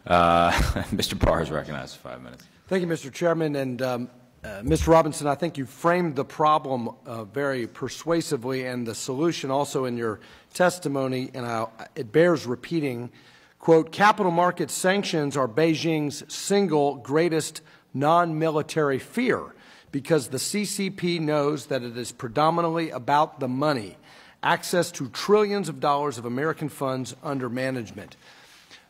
Mr. Barr is recognized for 5 minutes. Thank you, Mr. Chairman. And Mr. Robinson, I think you framed the problem very persuasively, and the solution also in your testimony, and it bears repeating. Quote, capital market sanctions are Beijing's single greatest non-military fear because the CCP knows that it is predominantly about the money, access to trillions of dollars of American funds under management.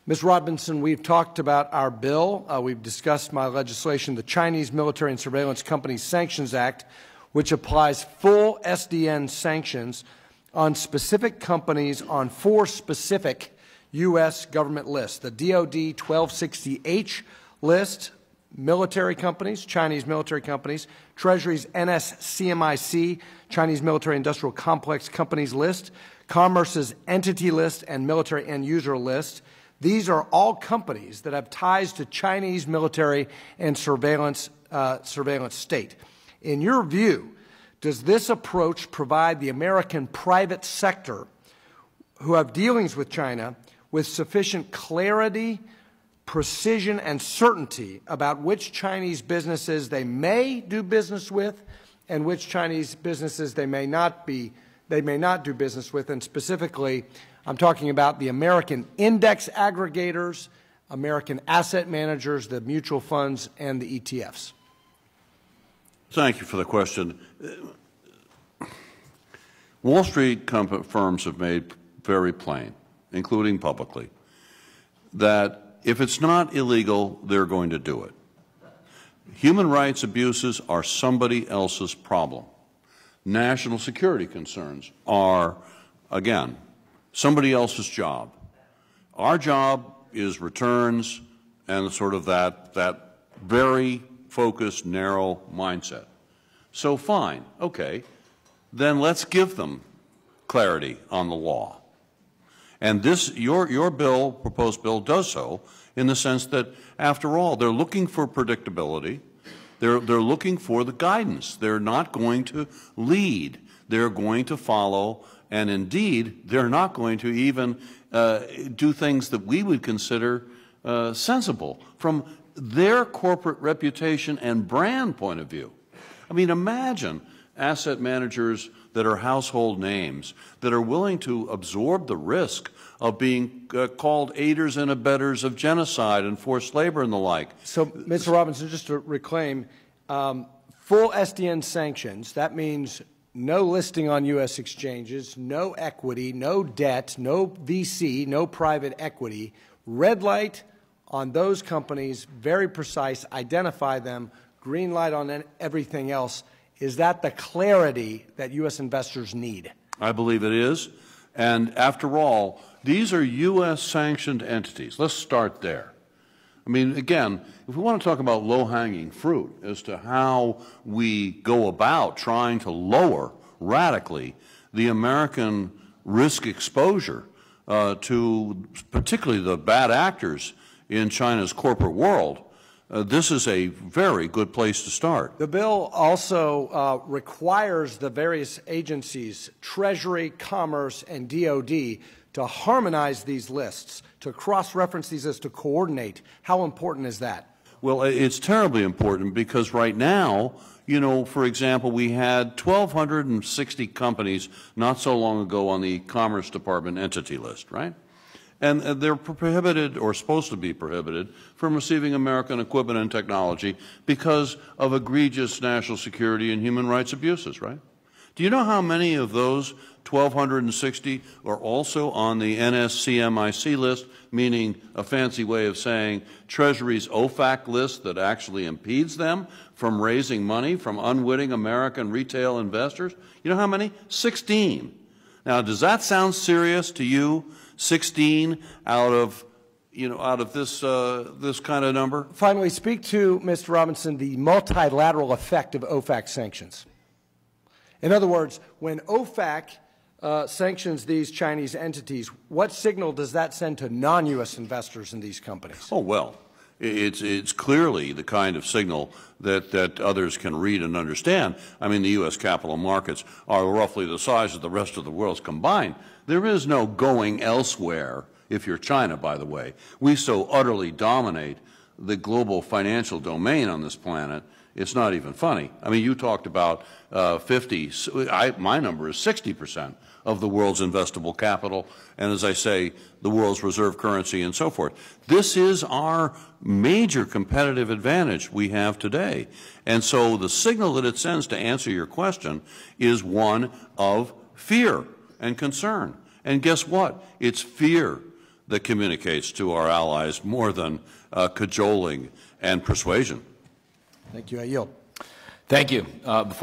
Ms. Robinson, we've talked about our bill. We've discussed my legislation, the Chinese Military and Surveillance Companies Sanctions Act, which applies full SDN sanctions on specific companies on 4 specific U.S. government lists. The DoD 1260H list, military companies, Chinese military companies, Treasury's NSCMIC, Chinese Military Industrial Complex Companies list, Commerce's entity list, and military end user list. These are all companies that have ties to Chinese military and surveillance state. In your view, does this approach provide the American private sector who have dealings with China with sufficient clarity, precision, and certainty about which Chinese businesses they may do business with and which Chinese businesses they may not do business with? And specifically, I'm talking about the American index aggregators, American asset managers, the mutual funds, and the ETFs. Thank you for the question. Wall Street firms have made very plain, including publicly, that if it's not illegal, they're going to do it. Human rights abuses are somebody else's problem. National security concerns are, again, somebody else's job. Our job is returns and sort of that very focused, narrow mindset. So fine, okay, then let's give them clarity on the law. And this, your bill, proposed bill, does so in the sense that, after all, they're looking for predictability. They're looking for the guidance. They're not going to lead. They're going to follow, and indeed, they're not going to even do things that we would consider sensible from their corporate reputation and brand point of view. I mean, imagine asset managers that are household names that are willing to absorb the risk of being called aiders and abettors of genocide and forced labor and the like. So, Mr. Robinson, just to reclaim, full SDN sanctions, that means no listing on U.S. exchanges, no equity, no debt, no VC, no private equity, red light on those companies, very precise, identify them, green light on everything else. Is that the clarity that U.S. investors need? I believe it is. And after all, these are U.S. sanctioned entities. Let's start there. I mean, again, if we want to talk about low-hanging fruit as to how we go about trying to lower radically the American risk exposure to particularly the bad actors in China's corporate world, this is a very good place to start. The bill also requires the various agencies, Treasury, Commerce, and DoD, to harmonize these lists, to cross-reference these lists, to coordinate. How important is that? Well, it's terribly important because right now, you know, for example, we had 1,260 companies not so long ago on the Commerce Department entity list, right? And they're prohibited, or supposed to be prohibited, from receiving American equipment and technology because of egregious national security and human rights abuses, right? Do you know how many of those 1,260 are also on the NSCMIC list, meaning a fancy way of saying Treasury's OFAC list that actually impedes them from raising money from unwitting American retail investors? You know how many? 16. Now, does that sound serious to you? 16 out of, this kind of number? Finally, speak to, Mr. Robinson, the multilateral effect of OFAC sanctions. In other words, when OFAC sanctions these Chinese entities, what signal does that send to non-U.S. investors in these companies? Oh, well, it's clearly the kind of signal that others can read and understand. I mean, the U.S. capital markets are roughly the size of the rest of the world's combined. There is no going elsewhere if you're China, by the way. We so utterly dominate the global financial domain on this planet, it's not even funny. I mean, you talked about 50, my number is 60% of the world's investable capital, and as I say, the world's reserve currency and so forth. This is our major competitive advantage we have today. And so the signal that it sends, to answer your question, is one of fear and concern. And guess what? It's fear that communicates to our allies more than cajoling and persuasion. Thank you. I yield. Thank you. Before